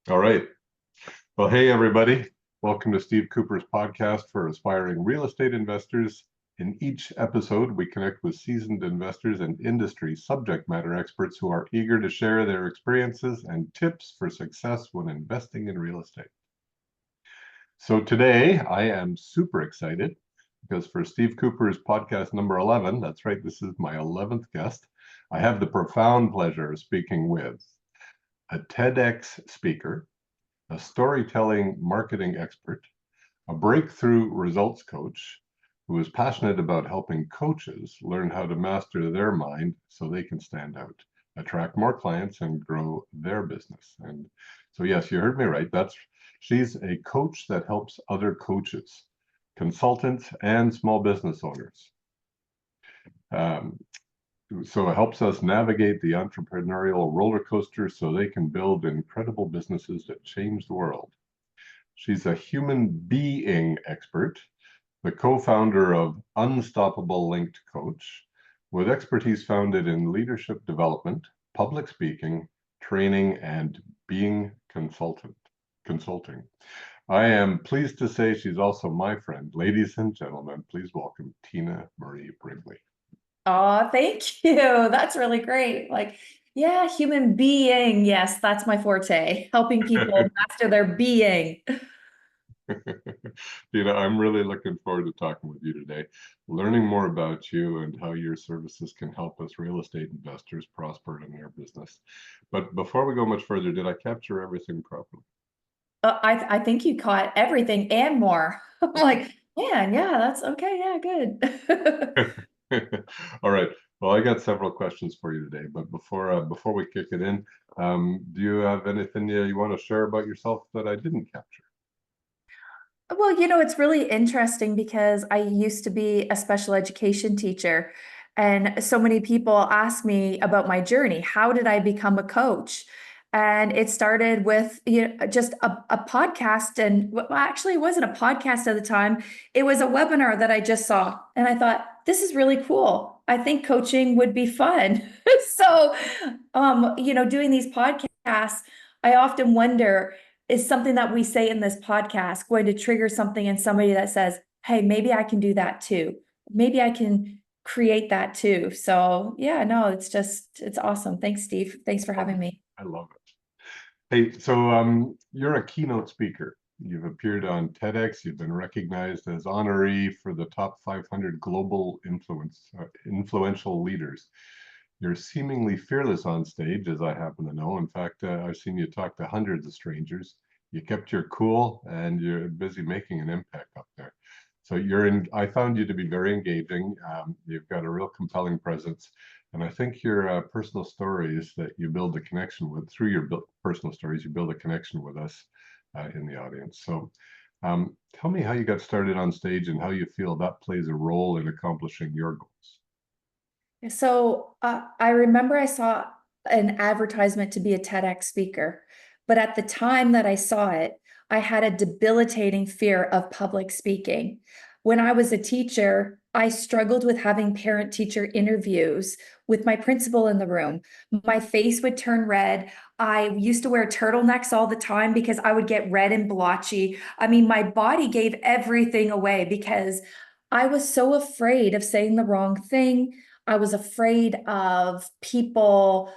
All right. Well, hey, everybody. Welcome to Steve Couper's podcast for aspiring real estate investors. In each episode, we connect with seasoned investors and industry subject matter experts who are eager to share their experiences and tips for success when investing in real estate. So today, I am super excited because for Steve Couper's podcast number 11, that's right, this is my 11th guest, I have the profound pleasure of speaking with a TEDx speaker, a storytelling marketing expert, a breakthrough results coach who is passionate about helping coaches learn how to master their mind so they can stand out, attract more clients, and grow their business. And so, yes, you heard me right. She's a coach that helps other coaches, consultants, and small business owners. Um, so it helps us navigate the entrepreneurial roller coaster so they can build incredible businesses that change the world. She's a human being expert, the co-founder of Unstoppable Linked Coach, with expertise founded in leadership development, public speaking, training, and being consulting. I am pleased to say she's also my friend. Ladies and gentlemen, please welcome Tina Marie Brigley. Oh, thank you. That's really great. Yeah, human being. Yes, that's my forte, helping people master their being. I'm really looking forward to talking with you today, learning more about you and how your services can help us real estate investors prosper in their business. But before we go much further, did I capture everything properly? I think you caught everything and more. I'm like, man, yeah, that's okay. Yeah, good. All right. Well, I got several questions for you today, but before we kick it in, do you have anything you want to share about yourself that I didn't capture? Well, it's really interesting because I used to be a special education teacher, and so many people ask me about my journey. How did I become a coach? And it started with just a podcast, and well, actually, it wasn't a podcast at the time. It was a webinar that I just saw, and I thought this is really cool. I think coaching would be fun. So, doing these podcasts, I often wonder, is something that we say in this podcast going to trigger something in somebody that says, hey, maybe I can do that too. Maybe I can create that too. So yeah, no, it's awesome. Thanks, Steve. Thanks for having me. I love it. Hey, so you're a keynote speaker. You've appeared on TEDx. You've been recognized as honoree for the top 500 global influential leaders. You're seemingly fearless on stage, as I happen to know. In fact, I've seen you talk to hundreds of strangers. You kept your cool, and you're busy making an impact up there. So I found you to be very engaging. You've got a real compelling presence. And I think your personal stories that you build a connection with through your personal stories, you build a connection with us in the audience. So tell me how you got started on stage and how you feel that plays a role in accomplishing your goals. So I remember I saw an advertisement to be a TEDx speaker, but at the time that I saw it, I had a debilitating fear of public speaking. When I was a teacher, I struggled with having parent teacher interviews with my principal in the room. My face would turn red. I used to wear turtlenecks all the time because I would get red and blotchy. I mean, my body gave everything away because I was so afraid of saying the wrong thing. I was afraid of people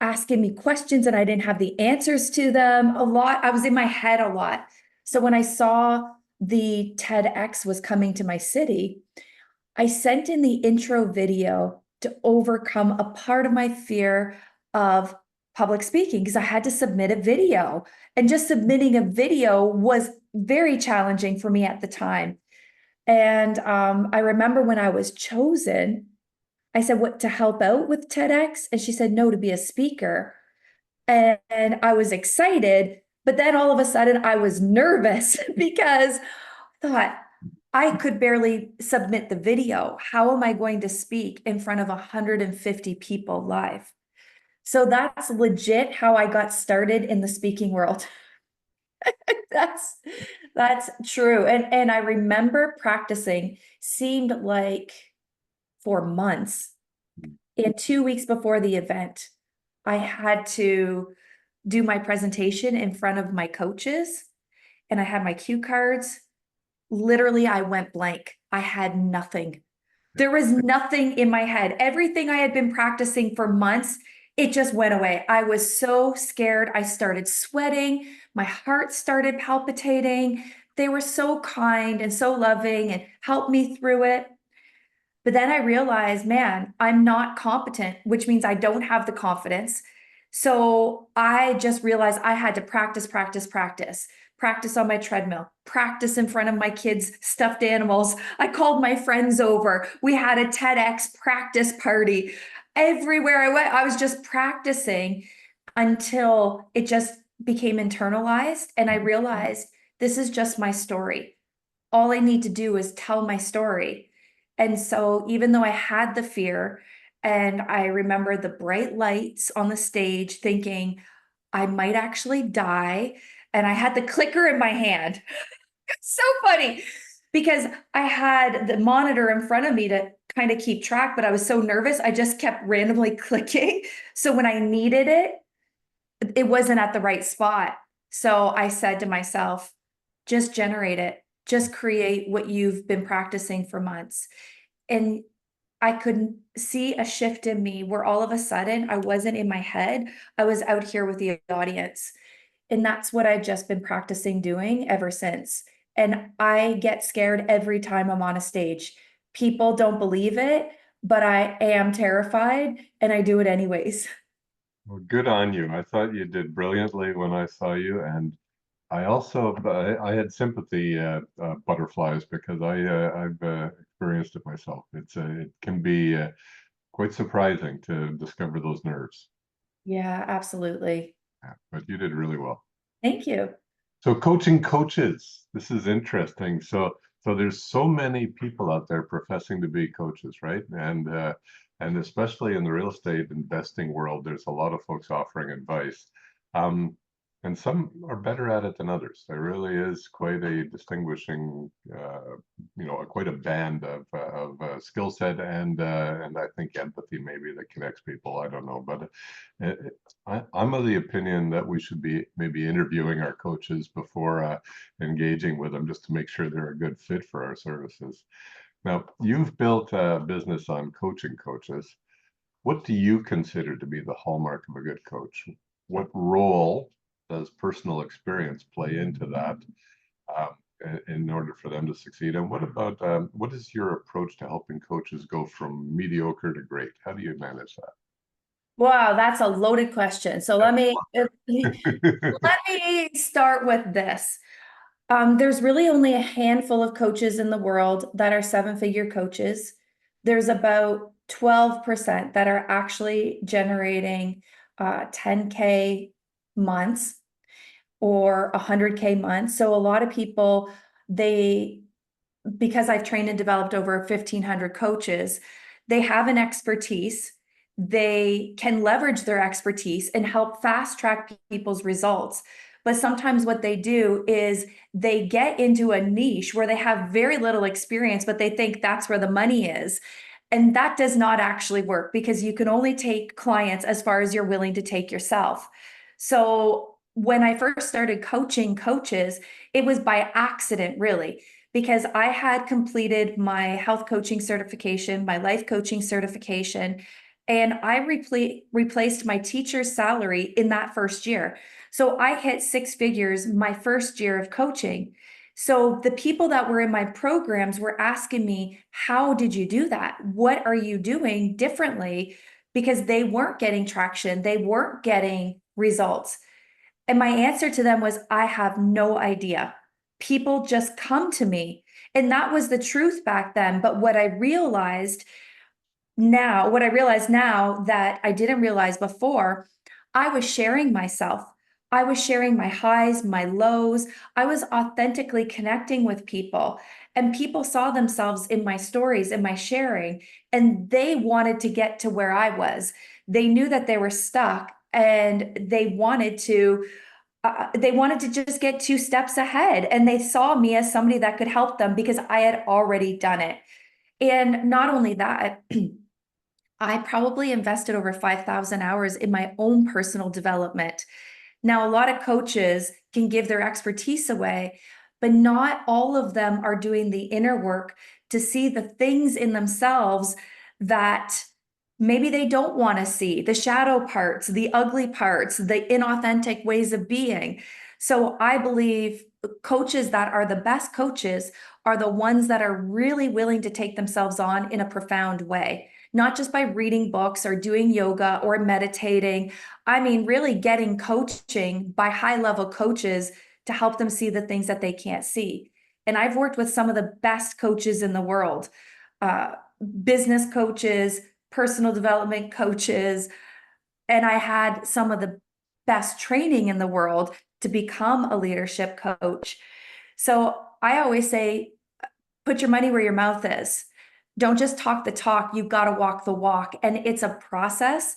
asking me questions and I didn't have the answers to them a lot. I was in my head a lot. So when I saw the TEDx was coming to my city, I sent in the intro video to overcome a part of my fear of public speaking because I had to submit a video. And just submitting a video was very challenging for me at the time. And I remember when I was chosen, I said, what, to help out with TEDx? And she said, no, to be a speaker. And I was excited, but then all of a sudden I was nervous because I thought I could barely submit the video. How am I going to speak in front of 150 people live? So that's legit how I got started in the speaking world. That's that's true. And I remember practicing seemed like for months. And 2 weeks before the event, I had to do my presentation in front of my coaches and I had my cue cards. Literally, I went blank. I had nothing. There was nothing in my head. Everything I had been practicing for months, it just went away. I was so scared. I started sweating. My heart started palpitating. They were so kind and so loving and helped me through it. But then I realized, man, I'm not competent, which means I don't have the confidence. So I just realized I had to practice, practice, practice, practice on my treadmill, practice in front of my kids' stuffed animals. I called my friends over. We had a TEDx practice party. Everywhere I went, I was just practicing until it just became internalized. And I realized this is just my story. All I need to do is tell my story. And so even though I had the fear, and I remember the bright lights on the stage thinking I might actually die, and I had the clicker in my hand. It's so funny because I had the monitor in front of me to kind of keep track, but I was so nervous, I just kept randomly clicking. So when I needed it, it wasn't at the right spot. So I said to myself, just generate it, just create what you've been practicing for months. And I could see a shift in me where all of a sudden I wasn't in my head, I was out here with the audience. And that's what I've just been practicing doing ever since. And I get scared every time I'm on a stage. People don't believe it, but I am terrified and I do it anyways. Well, good on you. I thought you did brilliantly when I saw you, and I also I had sympathy butterflies because I've experienced it myself. It can be quite surprising to discover those nerves. Yeah, absolutely. Yeah, but you did really well. Thank you. So coaching coaches, this is interesting. So there's so many people out there professing to be coaches, right? And especially in the real estate investing world, there's a lot of folks offering advice. Um, and some are better at it than others. There really is quite a distinguishing, quite a band of skill set and I think empathy maybe that connects people. I don't know, but uh, I'm of the opinion that we should be maybe interviewing our coaches before engaging with them just to make sure they're a good fit for our services. Now, you've built a business on coaching coaches. What do you consider to be the hallmark of a good coach? What role does personal experience play into that in order for them to succeed? And what about what is your approach to helping coaches go from mediocre to great? How do you manage Wow, that's a loaded question. So let me that? let me start with this. There's really only a handful of coaches in the world that are seven-figure coaches. There's about 12% that are actually generating 10K months or 100K months. So a lot of people, they, because I've trained and developed over 1,500 coaches, they have an expertise. They can leverage their expertise and help fast track people's results. But sometimes what they do is they get into a niche where they have very little experience, but they think that's where the money is. And that does not actually work because you can only take clients as far as you're willing to take yourself. So when I first started coaching coaches, it was by accident, really, because I had completed my health coaching certification, my life coaching certification, and I replaced my teacher's salary in that first year. So I hit six figures my first year of coaching. So the people that were in my programs were asking me, how did you do that? What are you doing differently? Because they weren't getting traction, they weren't getting results. And my answer to them was, I have no idea. People just come to me. And that was the truth back then. But what I realize now that I didn't realize before, I was sharing myself. I was sharing my highs, my lows. I was authentically connecting with people. And people saw themselves in my stories and my sharing, and they wanted to get to where I was. They knew that they were stuck and they wanted to just get two steps ahead, and they saw me as somebody that could help them because I had already done it. And not only that, I probably invested over 5,000 hours in my own personal development. Now, a lot of coaches can give their expertise away, but not all of them are doing the inner work to see the things in themselves that maybe they don't want to see, the shadow parts, the ugly parts, the inauthentic ways of being. So I believe coaches that are the best coaches are the ones that are really willing to take themselves on in a profound way, not just by reading books or doing yoga or meditating. I mean, really getting coaching by high-level coaches to help them see the things that they can't see. And I've worked with some of the best coaches in the world, uh, business coaches, personal development coaches, and I had some of the best training in the world to become a leadership coach. So I always say, put your money where your mouth is. Don't just talk the talk, you've got to walk the walk. And it's a process.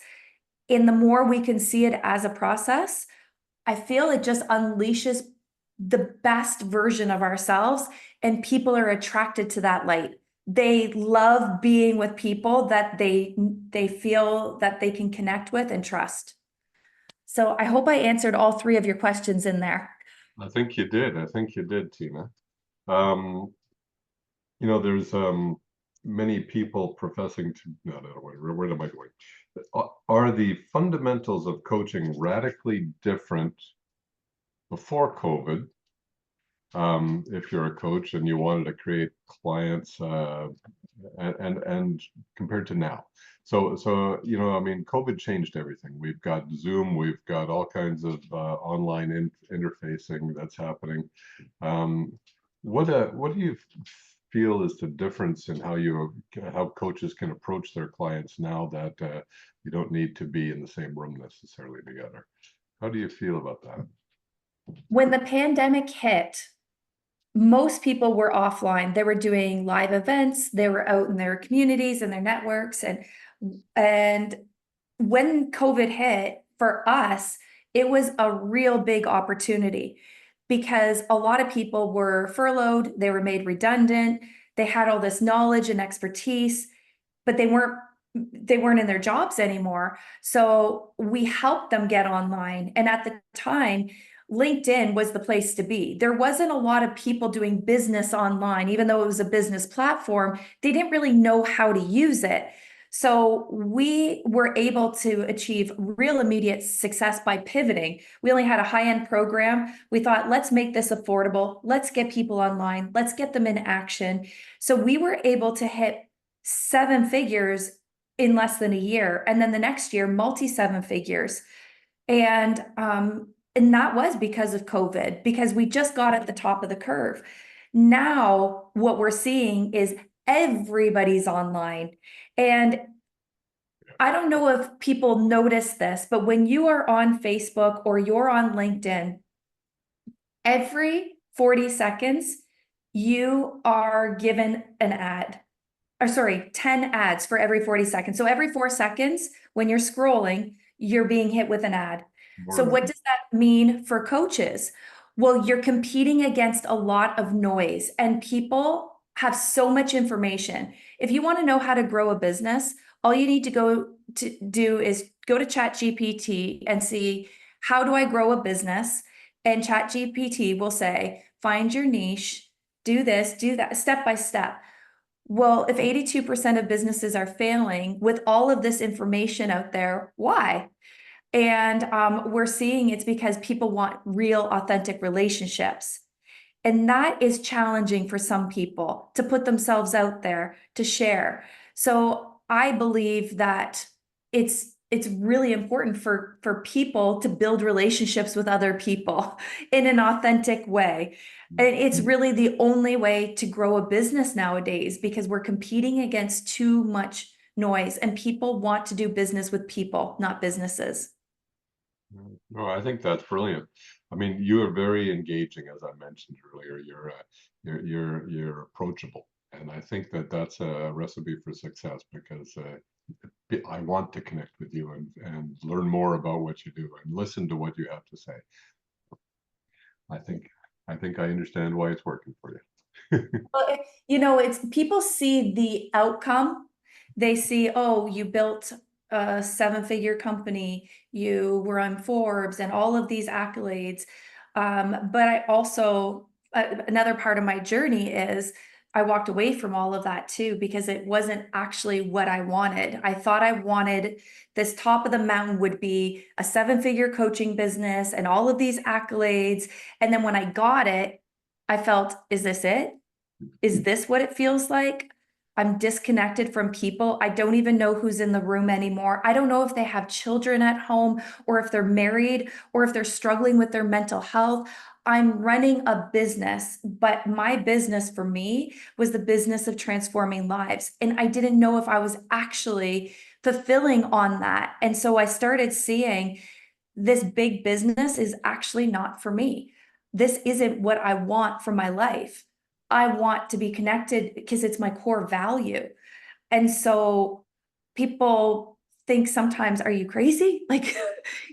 And the more we can see it as a process, I feel it just unleashes the best version of ourselves, and people are attracted to that light. They love being with people that they feel that they can connect with and trust. So I hope I answered all three of your questions in there. I think you did. I think you did, Tina. Um, there's many people professing to, no, where am I going? Are the fundamentals of coaching radically different before COVID? If you're a coach and you wanted to create clients, and compared to now. So, I mean, COVID changed everything. We've got Zoom, we've got all kinds of online interfacing that's happening. What do you feel is the difference in how coaches can approach their clients now that you don't need to be in the same room necessarily together? How do you feel about that? When the pandemic hit, most people were offline. They were doing live events. They were out in their communities and their networks. And when COVID hit, for us, it was a real big opportunity because a lot of people were furloughed, they were made redundant, they had all this knowledge and expertise, but they weren't in their jobs anymore. So we helped them get online. And at the time, LinkedIn was the place to be. There wasn't a lot of people doing business online, even though it was a business platform, they didn't really know how to use it. So we were able to achieve real immediate success by pivoting. We only had a high-end program. We thought, let's make this affordable. Let's get people online. Let's get them in action. So we were able to hit 7 figures in less than a year. And then the next year, multi-7 figures. And that was because of COVID, because we just got at the top of the curve. Now, what we're seeing is everybody's online. And I don't know if people notice this, but when you are on Facebook or you're on LinkedIn, every 40 seconds, you are given an ad. Or sorry, 10 ads for every 40 seconds. So every 4 seconds, when you're scrolling, you're being hit with an ad. So what does that mean for coaches? Well, you're competing against a lot of noise, and people have so much information. If you want to know how to grow a business, all you need to do is go to ChatGPT and see, how do I grow a business? And ChatGPT will say, find your niche, do this, do that, step by step. Well, if 82% of businesses are failing with all of this information out there, why? And we're seeing it's because people want real, authentic relationships. And that is challenging for some people to put themselves out there to share. So I believe that it's really important for people to build relationships with other people in an authentic way. And it's really the only way to grow a business nowadays, because we're competing against too much noise, and people want to do business with people, not businesses. No, I think that's brilliant. I mean, you are very engaging, as I mentioned earlier. You're approachable, and I think that that's a recipe for success, because I want to connect with you and learn more about what you do and listen to what you have to say. I think I understand why it's working for you. Well, it's people see the outcome. They see, oh, you built a 7-figure company, you were on Forbes and all of these accolades. But I also, another part of my journey is I walked away from all of that too, because it wasn't actually what I wanted. I thought I wanted this top of the mountain would be a 7-figure coaching business and all of these accolades. And then when I got it, I felt, is this it? Is this what it feels like? I'm disconnected from people. I don't even know who's in the room anymore. I don't know if they have children at home or if they're married or if they're struggling with their mental health. I'm running a business, but my business for me was the business of transforming lives. And I didn't know if I was actually fulfilling on that. And so I started seeing this big business is actually not for me. This isn't what I want for my life. I want to be connected because it's my core value. And so people think sometimes, are you crazy? Like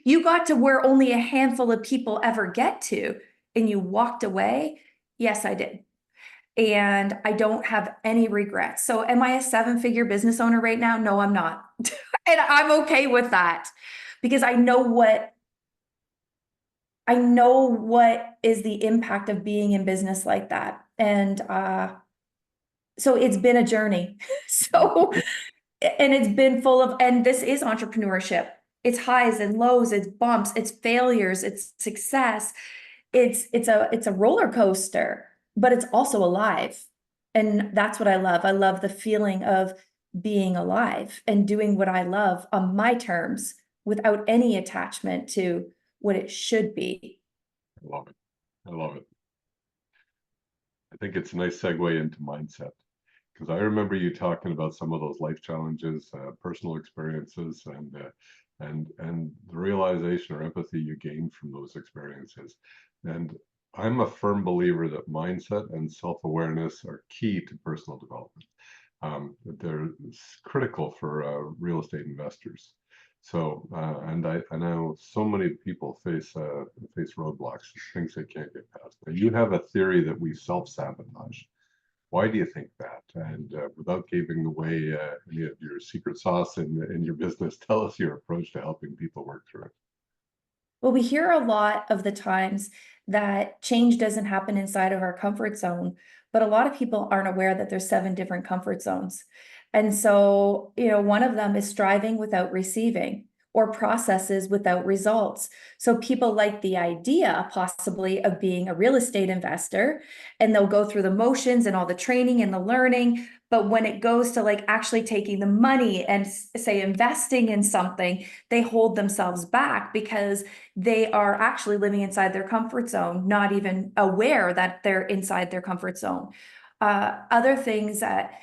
you got to where only a handful of people ever get to, and you walked away. Yes, I did. And I don't have any regrets. So am I a 7-figure business owner right now? No, I'm not. And I'm okay with that because I know what is the impact of being in business like that. And so it's been a journey. So, and it's been full of, and this is entrepreneurship. It's highs and lows, it's bumps, it's failures, it's success. It's a roller coaster, but it's also alive. And that's what I love. I love the feeling of being alive and doing what I love on my terms without any attachment to what it should be. I love it. I love it. I think it's a nice segue into mindset, because I remember you talking about some of those life challenges, personal experiences, and the realization or empathy you gain from those experiences. And I'm a firm believer that mindset and self-awareness are key to personal development. They're critical for real estate investors. So, and I know so many people face roadblocks, things they can't get past. Now, you have a theory that we self-sabotage. Why do you think that? And without giving away any of your secret sauce in your business, tell us your approach to helping people work through it. Well, we hear a lot of the times that change doesn't happen inside of our comfort zone, but a lot of people aren't aware that there's 7 different comfort zones. And so, one of them is striving without receiving or processes without results. So people like the idea possibly of being a real estate investor, and they'll go through the motions and all the training and the learning. But when it goes to like actually taking the money and say investing in something, they hold themselves back because they are actually living inside their comfort zone, not even aware that they're inside their comfort zone. Other things that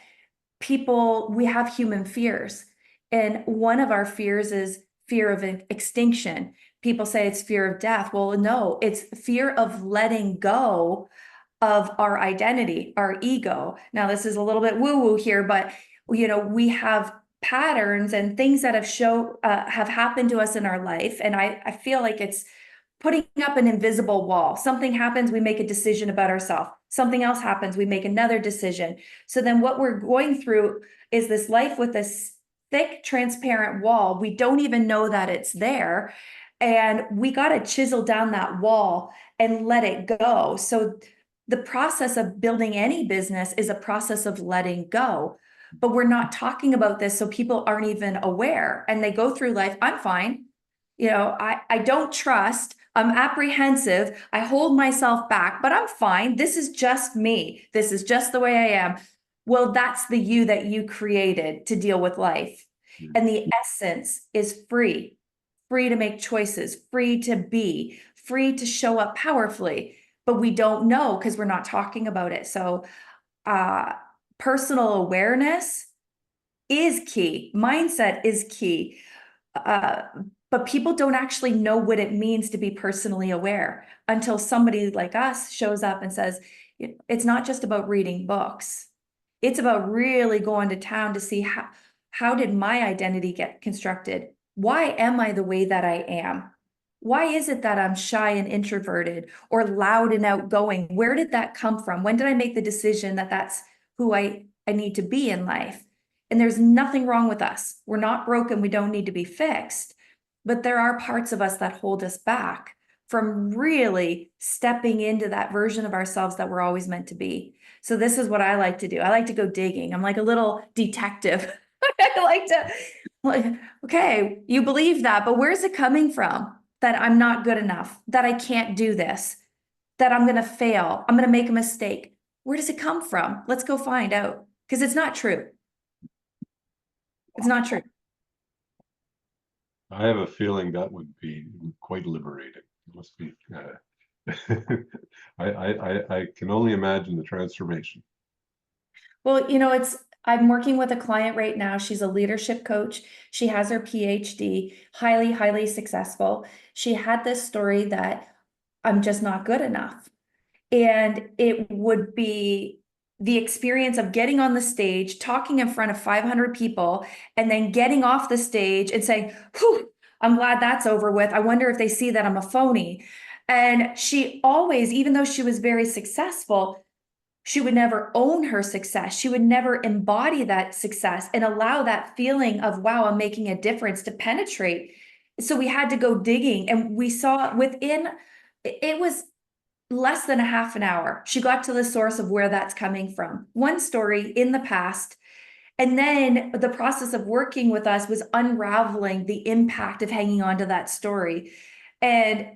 we have human fears. And one of our fears is fear of extinction. People say it's fear of death. Well, no, it's fear of letting go of our identity, our ego. Now, this is a little bit woo-woo here, but we have patterns and things that have happened to us in our life. And I feel like it's putting up an invisible wall. Something happens, we make a decision about ourselves. Something else happens, we make another decision. So then what we're going through is this life with this thick, transparent wall. We don't even know that it's there. And we got to chisel down that wall and let it go. So the process of building any business is a process of letting go. But we're not talking about this, so people aren't even aware. And they go through life, I'm fine. I don't trust. I'm apprehensive. I hold myself back, but I'm fine. This is just me. This is just the way I am. Well, that's the you that you created to deal with life. And the essence is free, free to make choices, free to be, free to show up powerfully. But we don't know because we're not talking about it. So personal awareness is key. Mindset is key. But people don't actually know what it means to be personally aware until somebody like us shows up and says, it's not just about reading books. It's about really going to town to see how did my identity get constructed? Why am I the way that I am? Why is it that I'm shy and introverted or loud and outgoing? Where did that come from? When did I make the decision that that's who I need to be in life? And there's nothing wrong with us. We're not broken. We don't need to be fixed. But there are parts of us that hold us back from really stepping into that version of ourselves that we're always meant to be. So this is what I like to do. I like to go digging. I'm like a little detective. I like to, like, okay, you believe that, but where's it coming from? That I'm not good enough, that I can't do this, that I'm going to fail, I'm going to make a mistake. Where does it come from? Let's go find out, because it's not true. It's not true. I have a feeling that would be quite liberating. It must be. I can only imagine the transformation. Well, I'm working with a client right now. She's a leadership coach. She has her PhD, highly, highly successful. She had this story that I'm just not good enough. And it would be the experience of getting on the stage, talking in front of 500 people, and then getting off the stage and saying, whew, I'm glad that's over with. I wonder if they see that I'm a phony. And she always, even though she was very successful, she would never own her success. She would never embody that success and allow that feeling of, wow, I'm making a difference to penetrate. So we had to go digging, and we saw it was less than a half an hour. She got to the source of where that's coming from. One story in the past. And then the process of working with us was unraveling the impact of hanging on to that story. And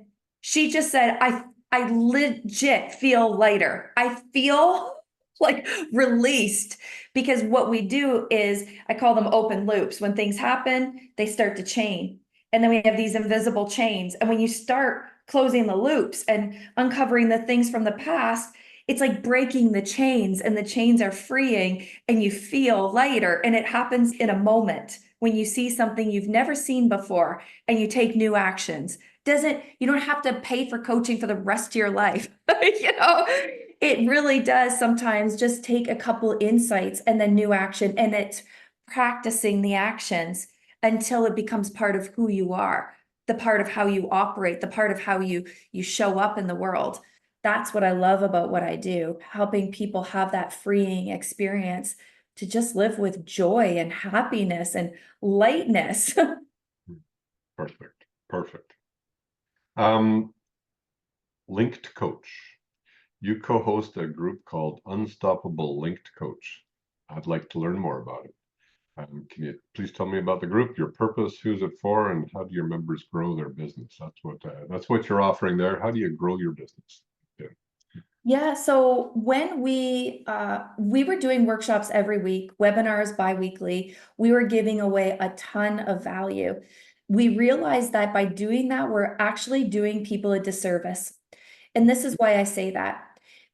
she just said, I legit feel lighter. I feel like released, because what we do is, I call them open loops. When things happen, they start to chain. And then we have these invisible chains. And when you start closing the loops and uncovering the things from the past, it's like breaking the chains, and the chains are freeing, and you feel lighter. And it happens in a moment when you see something you've never seen before and you take new actions. You don't have to pay for coaching for the rest of your life. It really does sometimes just take a couple insights and then new action, and it's practicing the actions until it becomes part of who you are, the part of how you operate, the part of how you show up in the world. That's what I love about what I do, helping people have that freeing experience to just live with joy and happiness and lightness. Perfect. Perfect. Linked Coach. You co-host a group called Unstoppable Linked Coach. I'd like to learn more about it. Can you please tell me about the group, your purpose, who's it for, and how do your members grow their business? That's what you're offering there. How do you grow your business? Yeah. Yeah, so when we were doing workshops every week, webinars bi-weekly, we were giving away a ton of value. We realized that by doing that, we're actually doing people a disservice. And this is why I say that,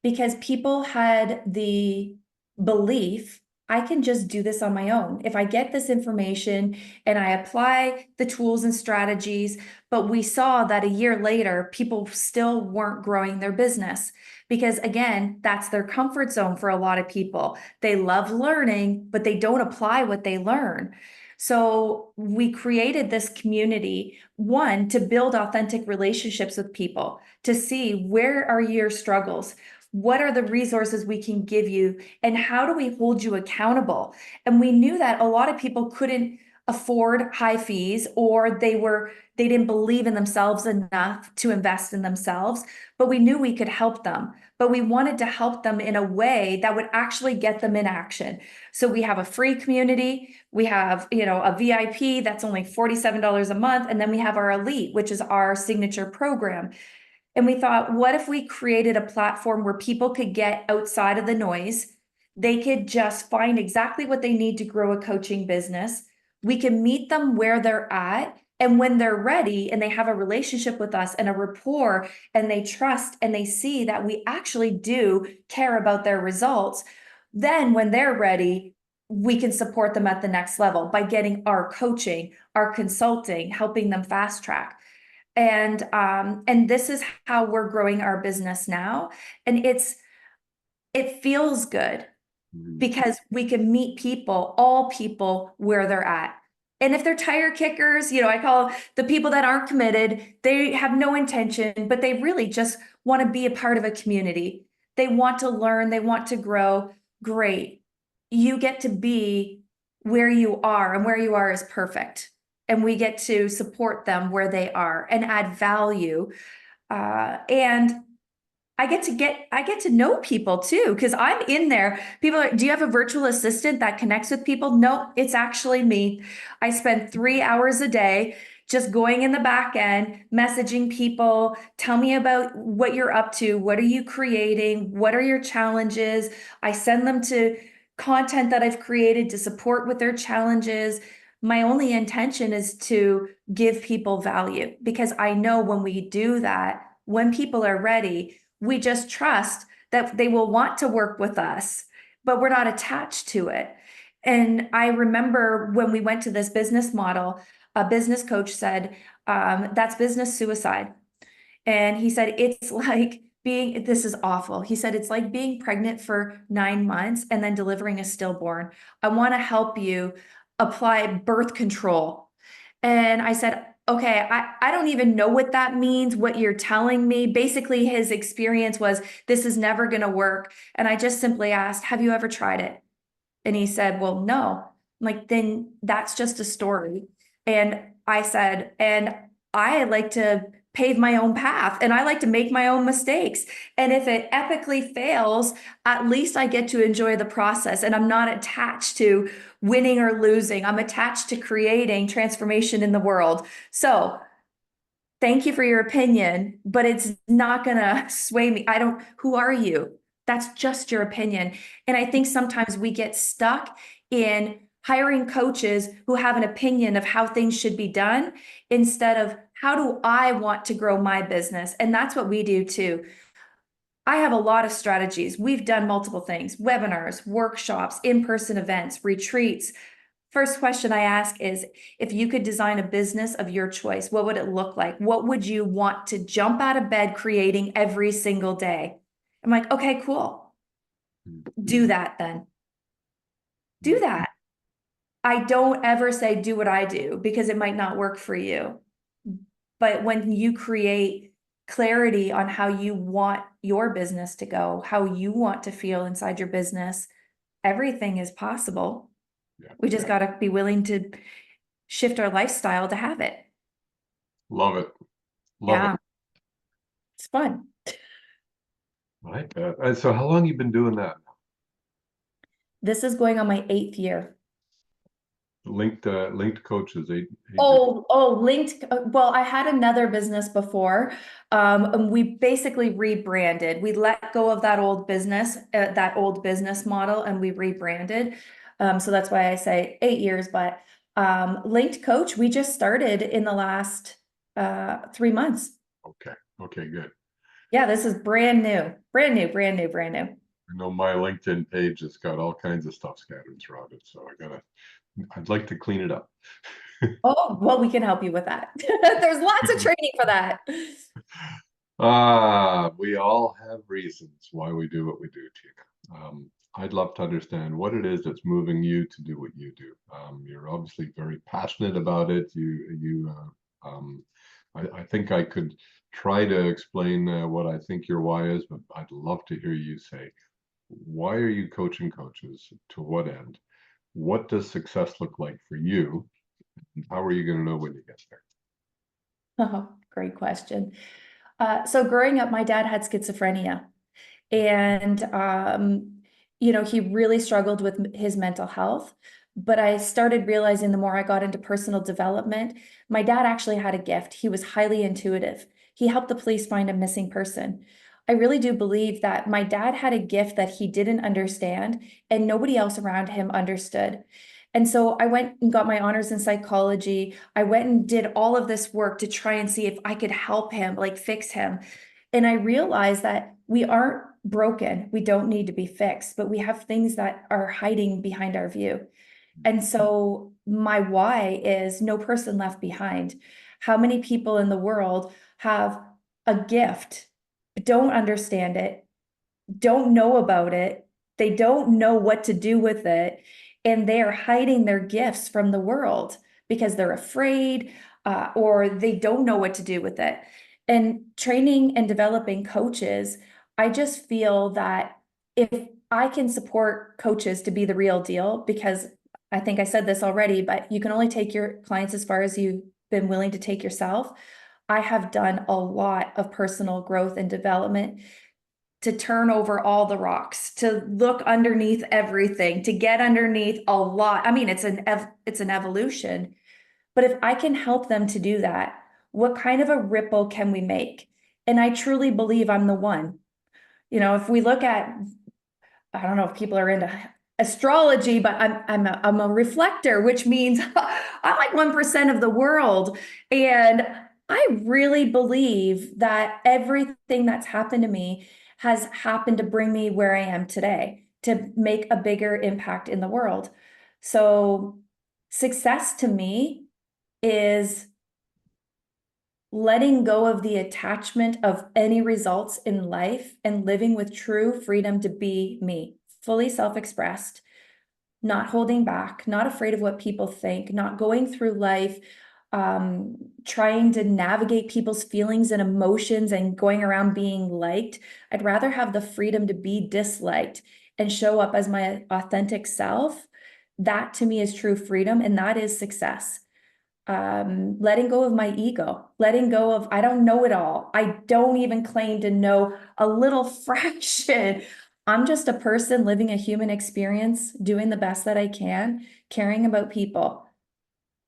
because people had the belief, I can just do this on my own. If I get this information and I apply the tools and strategies, but we saw that a year later, people still weren't growing their business. Because again, that's their comfort zone for a lot of people. They love learning, but they don't apply what they learn. So we created this community, one, to build authentic relationships with people, to see where are your struggles, what are the resources we can give you, and how do we hold you accountable? And we knew that a lot of people couldn't afford high fees, or they didn't believe in themselves enough to invest in themselves, but we knew we could help them. But we wanted to help them in a way that would actually get them in action. So we have a free community, we have, a VIP that's only $47 a month, and then we have our elite, which is our signature program. And we thought, what if we created a platform where people could get outside of the noise? They could just find exactly what they need to grow a coaching business. We can meet them where they're at. And when they're ready and they have a relationship with us and a rapport, and they trust and they see that we actually do care about their results, then when they're ready, we can support them at the next level by getting our coaching, our consulting, helping them fast track. And this is how we're growing our business now. And it feels good because we can meet people, all people, where they're at. And if they're tire kickers, I call the people that aren't committed, they have no intention, but they really just want to be a part of a community. They want to learn, they want to grow. Great. You get to be where you are, and where you are is perfect. And we get to support them where they are and add value. And I get to know people too, because I'm in there. People are, do you have a virtual assistant that connects with people? No, it's actually me. I spend 3 hours a day just going in the back end, messaging people. Tell me about what you're up to. What are you creating? What are your challenges? I send them to content that I've created to support with their challenges. My only intention is to give people value, because I know when we do that, when people are ready, we just trust that they will want to work with us, but we're not attached to it. And I remember when we went to this business model, a business coach said, that's business suicide. And he said, it's like being, this is awful. He said, it's like being pregnant for 9 months and then delivering a stillborn. I want to help you apply birth control. And I said, okay, I don't even know what that means, what you're telling me. Basically, his experience was, this is never going to work. And I just simply asked, have you ever tried it? And he said, well, no. I'm like, then that's just a story. And I said, and I like to pave my own path and I like to make my own mistakes. And if it epically fails, at least I get to enjoy the process and I'm not attached to winning or losing. I'm attached to creating transformation in the world. So thank you for your opinion, but it's not going to sway me. Who are you? That's just your opinion. And I think sometimes we get stuck in hiring coaches who have an opinion of how things should be done instead of how do I want to grow my business? And that's what we do too. I have a lot of strategies. We've done multiple things, webinars, workshops, in-person events, retreats. First question I ask is, if you could design a business of your choice, what would it look like? What would you want to jump out of bed creating every single day? I'm like, okay, cool. Do that then. Do that. I don't ever say do what I do because it might not work for you. But when you create clarity on how you want your business to go, how you want to feel inside your business, everything is possible. Yeah. We just got to be willing to shift our lifestyle to have it. Love it. Love it. It's fun. I like that. And so how long you been doing that? This is going on my 8th year. Linked coaches, eight years. Linked. Well, I had another business before. And we basically rebranded. We let go of that old business model, and we rebranded. So that's why I say 8 years, but Linked Coach, we just started in the last 3 months. Okay. Okay, good. Yeah, this is brand new. Brand new, brand new, brand new. I know my LinkedIn page has got all kinds of stuff scattered throughout it, so I'd like to clean it up. Oh, well, we can help you with that. There's lots of training for that. We all have reasons why we do what we do, Tina. I'd love to understand what it is that's moving you to do what you do. You're obviously very passionate about it. I think I could try to explain what I think your why is, but I'd love to hear you say, why are you coaching coaches? To what end? What does success look like for you? And how are you going to know when you get there? Oh, great question. So growing up, my dad had schizophrenia, and he really struggled with his mental health. But I started realizing the more I got into personal development, my dad actually had a gift. He was highly intuitive. He helped the police find a missing person. I really do believe that my dad had a gift that he didn't understand, and nobody else around him understood. And so I went and got my honors in psychology. I went and did all of this work to try and see if I could help him, like fix him. And I realized that we aren't broken. We don't need to be fixed, but we have things that are hiding behind our view. And so my why is no person left behind. How many people in the world have a gift, don't understand it, don't know about it, they don't know what to do with it, and they are hiding their gifts from the world because they're afraid, or they don't know what to do with it. And training and developing coaches, I just feel that if I can support coaches to be the real deal, because I think I said this already, but you can only take your clients as far as you've been willing to take yourself. I have done a lot of personal growth and development to turn over all the rocks, to look underneath everything, to get underneath a lot. I mean, it's an evolution, but if I can help them to do that, what kind of a ripple can we make? And I truly believe I'm the one. If we look at, I don't know if people are into astrology, but I'm a reflector, which means I'm like 1% of the world. And I really believe that everything that's happened to me has happened to bring me where I am today, to make a bigger impact in the world. So success to me is letting go of the attachment of any results in life and living with true freedom to be me, fully self-expressed, not holding back, not afraid of what people think, not going through life trying to navigate people's feelings and emotions and going around being liked. I'd rather have the freedom to be disliked and show up as my authentic self. That to me is true freedom, and that is success. Letting go of my ego, letting go of, I don't know it all. I don't even claim to know a little fraction. I'm just a person living a human experience, doing the best that I can, caring about people.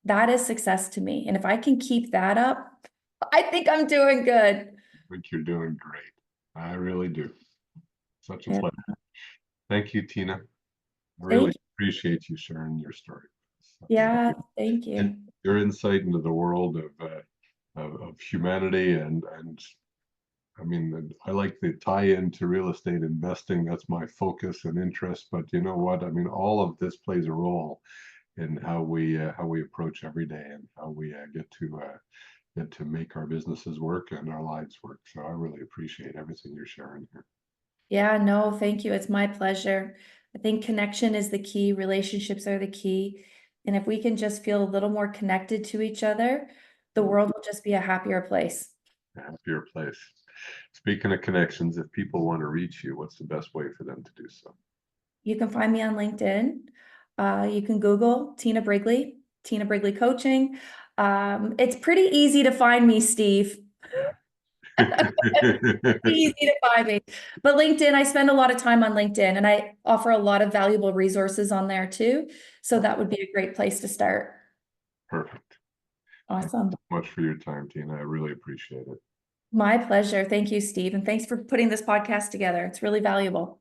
That is success to me. And if I can keep that up, I think I'm doing good. I think you're doing great. I really do. Such a Yeah. pleasure. Thank you, Tina. I Thank really you. appreciate you sharing your story. Yeah, thank And you. your insight into the world of humanity and I mean, I like the tie into real estate investing. That's my focus and interest. But you know what? I mean, all of this plays a role in how we approach every day and how we get to make our businesses work and our lives work. So I really appreciate everything you're sharing here. Yeah, no, thank you. It's my pleasure. I think connection is the key. Relationships are the key. And if we can just feel a little more connected to each other, the world will just be a happier place. A happier place. Speaking of connections, if people want to reach you, what's the best way for them to do so? You can find me on LinkedIn. You can Google Tina Brigley Coaching. It's pretty easy to find me, Steve. Easy to find me. But LinkedIn, I spend a lot of time on LinkedIn and I offer a lot of valuable resources on there too. So that would be a great place to start. Perfect. Thank Awesome. you so much for your time, Tina. I really appreciate it. My pleasure. Thank you, Steve. And thanks for putting this podcast together. It's really valuable.